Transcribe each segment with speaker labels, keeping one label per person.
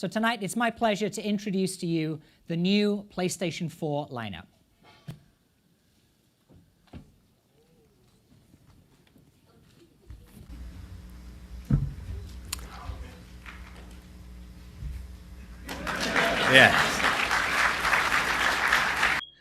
Speaker 1: So tonight, it's my pleasure to introduce to you the new PlayStation 4 lineup.
Speaker 2: Yeah.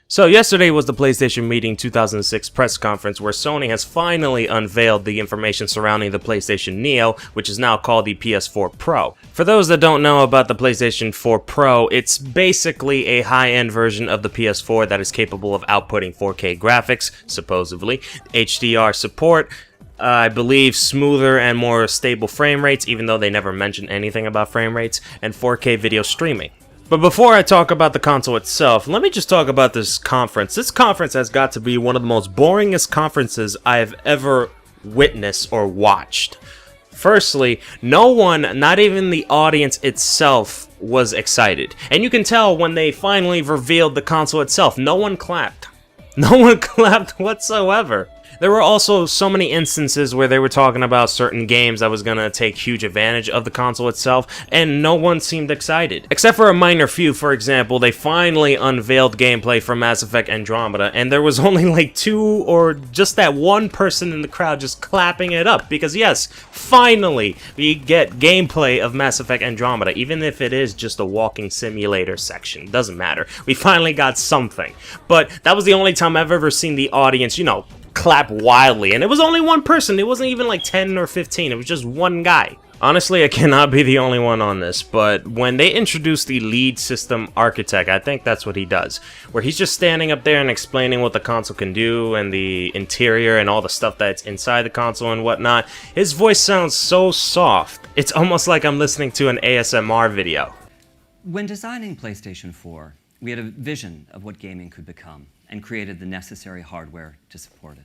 Speaker 2: So yesterday was the PlayStation Meeting 2006 press conference where Sony has finally unveiled the information surrounding the PlayStation Neo, which is now called the PS4 Pro. For those that don't know about the PlayStation 4 Pro, it's basically a high-end version of the PS4 that is capable of outputting 4K graphics, supposedly, HDR support, I believe smoother and more stable frame rates, even though they never mention anything about frame rates, and 4K video streaming. But before I talk about the console itself, let me just talk about this conference. This conference has got to be one of the most boringest conferences I have ever witnessed or watched. Firstly, no one, not even the audience itself, was excited. And you can tell when they finally revealed the console itself, no one clapped. No one clapped whatsoever. There were also so many instances where they were talking about certain games that was gonna take huge advantage of the console itself, and no one seemed excited. Except for a minor few. For example, they finally unveiled gameplay for Mass Effect Andromeda, and there was only like two or just that one person in the crowd just clapping it up, because yes, finally we get gameplay of Mass Effect Andromeda, even if it is just a walking simulator section. Doesn't matter. We finally got something. But that was the only time I've ever seen the audience, you know, clap wildly, and it was only one person. It wasn't even like 10 or 15. It was just one guy. Honestly, I cannot be the only one on this, but when they introduced the lead system architect, I think that's what he does, where he's just standing up there and explaining what the console can do and the interior and all the stuff that's inside the console and whatnot. His voice sounds so soft. It's almost like I'm listening to an ASMR video.
Speaker 3: When designing PlayStation 4, we had a vision of what gaming could become and created the necessary hardware to support it.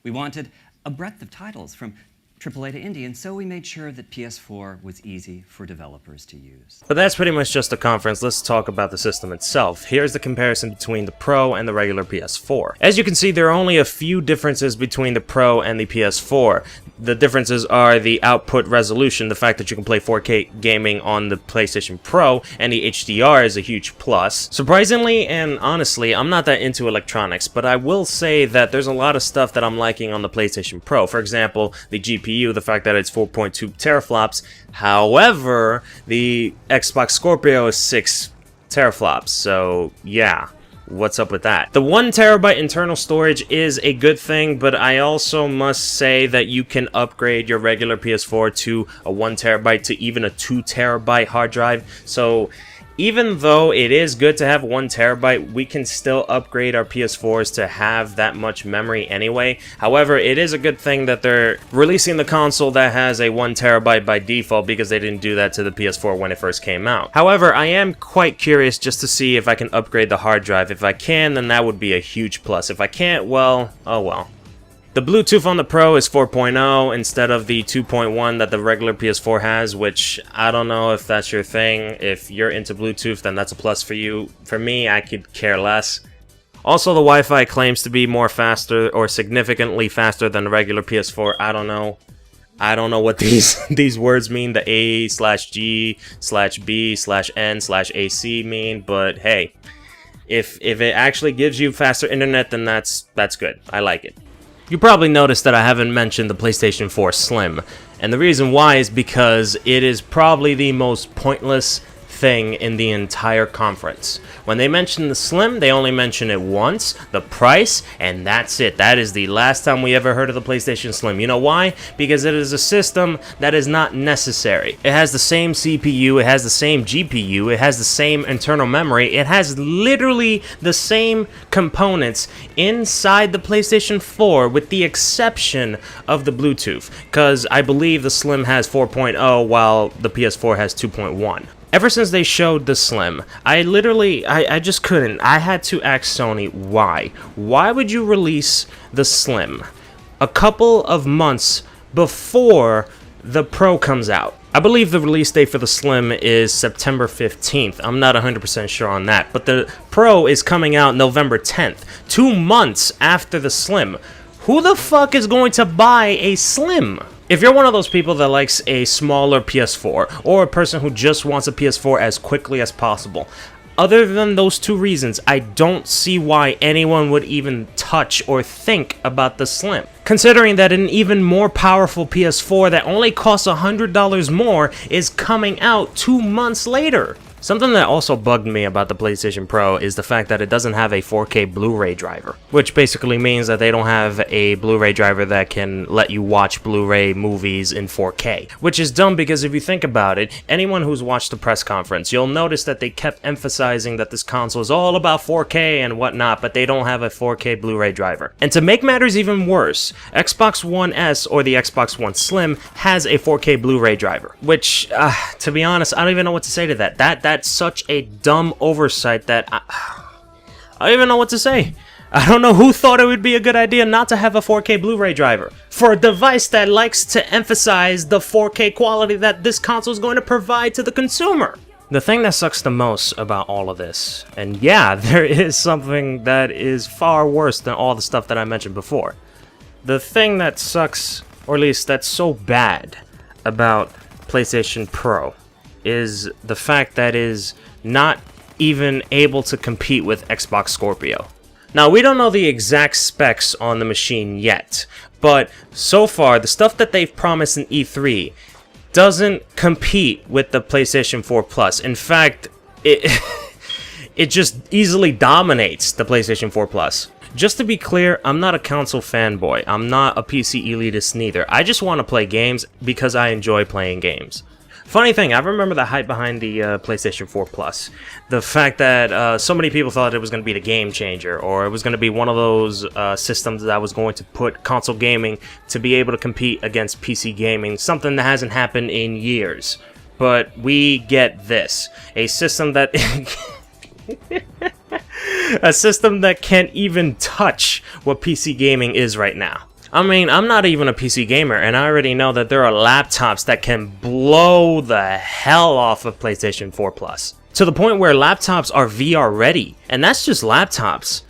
Speaker 3: We wanted a breadth of titles from AAA to indie, and so we made sure that PS4 was easy for developers to use.
Speaker 2: But that's pretty much just a conference. Let's talk about the system itself. Here's the comparison between the Pro and the regular PS4. As you can see, there are only a few differences between the Pro and the PS4. The differences are the output resolution, the fact that you can play 4K gaming on the PlayStation Pro, and the HDR is a huge plus. Surprisingly and honestly, I'm not that into electronics, but I will say that there's a lot of stuff that I'm liking on the PlayStation Pro. For example, the GPU, the fact that it's 4.2 teraflops. However, the Xbox Scorpio is 6 teraflops, so yeah. What's up with that? The 1 terabyte internal storage is a good thing, but I also must say that you can upgrade your regular PS4 to a 1 terabyte to even a 2 terabyte hard drive. So even though it is good to have 1 terabyte, we can still upgrade our PS4s to have that much memory anyway. However, it is a good thing that they're releasing the console that has a 1 terabyte by default, because they didn't do that to the PS4 when it first came out. However, I am quite curious just to see if I can upgrade the hard drive. If I can, then that would be a huge plus. If I can't, well, oh well. The Bluetooth on the Pro is 4.0 instead of the 2.1 that the regular PS4 has, which I don't know if that's your thing. If you're into Bluetooth, then that's a plus for you. For me, I could care less. Also, the Wi-Fi claims to be more faster or significantly faster than the regular PS4. I don't know. I don't know what these words mean, the A/G/B/N/AC mean, but hey, if it actually gives you faster internet, then that's good. I like it. You probably noticed that I haven't mentioned the PlayStation 4 Slim, and the reason why is because it is probably the most pointless thing in the entire conference. When they mention the Slim, they only mention it once, the price, and that's it. That is the last time we ever heard of the PlayStation Slim. You know why? Because it is a system that is not necessary. It has the same CPU, it has the same GPU, it has the same internal memory, it has literally the same components inside the PlayStation 4 with the exception of the Bluetooth, because I believe the Slim has 4.0 while the PS4 has 2.1. Ever since they showed the Slim, I just couldn't. I had to ask Sony why. Why would you release the Slim a couple of months before the Pro comes out? I believe the release date for the Slim is September 15th. I'm not 100% sure on that. But the Pro is coming out November 10th, 2 months after the Slim. Who the fuck is going to buy a Slim? If you're one of those people that likes a smaller PS4, or a person who just wants a PS4 as quickly as possible, other than those two reasons, I don't see why anyone would even touch or think about the Slim. Considering that an even more powerful PS4 that only costs $100 more is coming out 2 months later. Something that also bugged me about the PlayStation Pro is the fact that it doesn't have a 4K Blu-ray driver, which basically means that they don't have a Blu-ray driver that can let you watch Blu-ray movies in 4K, which is dumb because if you think about it, anyone who's watched the press conference, you'll notice that they kept emphasizing that this console is all about 4K and whatnot, but they don't have a 4K Blu-ray driver. And to make matters even worse, Xbox One S or the Xbox One Slim has a 4K Blu-ray driver, which, to be honest, I don't even know what to say to that. That's such a dumb oversight that I don't even know what to say. I don't know who thought it would be a good idea not to have a 4K Blu-ray driver for a device that likes to emphasize the 4K quality that this console is going to provide to the consumer. The thing that sucks the most about all of this, and yeah, there is something that is far worse than all the stuff that I mentioned before. The thing that sucks, or at least that's so bad about PlayStation Pro, is the fact that it is not even able to compete with Xbox Scorpio. Now, we don't know the exact specs on the machine yet, but so far, the stuff that they've promised in E3 doesn't compete with the PlayStation 4 Plus. In fact, it just easily dominates the PlayStation 4 Plus. Just to be clear, I'm not a console fanboy. I'm not a PC elitist neither. I just want to play games because I enjoy playing games. Funny thing, I remember the hype behind the PlayStation 4 Plus. The fact that so many people thought it was going to be the game changer, or it was going to be one of those systems that was going to put console gaming to be able to compete against PC gaming, something that hasn't happened in years. But we get this, a system that a system that can't even touch what PC gaming is right now. I mean, I'm not even a PC gamer, and I already know that there are laptops that can blow the hell off of PlayStation 4 Plus. To the point where laptops are VR ready, and that's just laptops.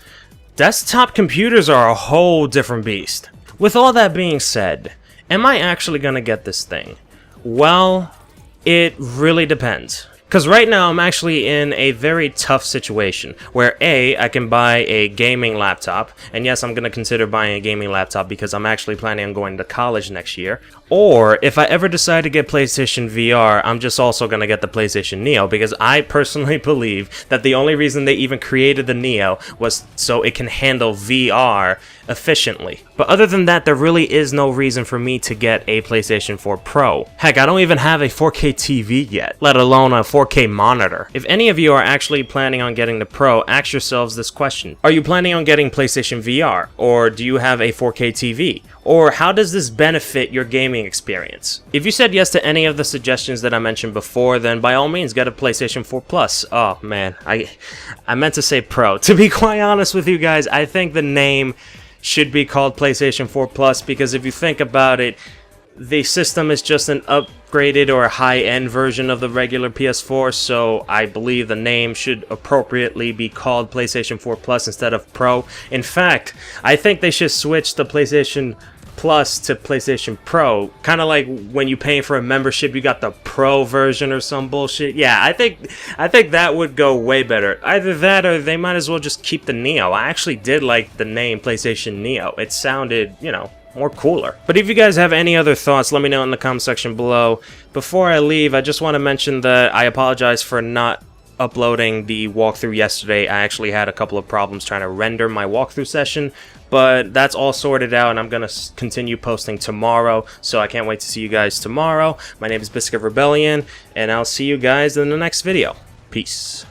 Speaker 2: Desktop computers are a whole different beast. With all that being said, am I actually gonna get this thing? Well, it really depends. Because right now I'm actually in a very tough situation where A, I can buy a gaming laptop, and yes, I'm going to consider buying a gaming laptop because I'm actually planning on going to college next year. Or if I ever decide to get PlayStation VR, I'm just also going to get the PlayStation Neo because I personally believe that the only reason they even created the Neo was so it can handle VR efficiently. But other than that, there really is no reason for me to get a PlayStation 4 Pro. Heck, I don't even have a 4K TV yet, let alone a 4K monitor. If any of you are actually planning on getting the Pro, ask yourselves this question. Are you planning on getting PlayStation VR? Or do you have a 4K TV? Or how does this benefit your gaming experience? If you said yes to any of the suggestions that I mentioned before, then by all means get a PlayStation 4 Plus. Oh man, I meant to say Pro. To be quite honest with you guys, I think the name should be called PlayStation 4 Plus because if you think about it, the system is just an upgraded or high-end version of the regular PS4, so I believe the name should appropriately be called PlayStation 4 Plus instead of Pro. In fact, I think they should switch the PlayStation Plus to PlayStation Pro, kind of like when you pay for a membership, you got the Pro version or some bullshit. Yeah, I think that would go way better. Either that or they might as well just keep the Neo. I actually did like the name PlayStation Neo. It sounded, you know, more cooler. But if you guys have any other thoughts, let me know in the comment section below. Before I leave, I just want to mention that I apologize for not uploading the walkthrough yesterday. I actually had a couple of problems trying to render my walkthrough session, but that's all sorted out and I'm gonna continue posting tomorrow, so I can't wait to see you guys tomorrow. My name is Bizkit Rebellion, and I'll see you guys in the next video. Peace.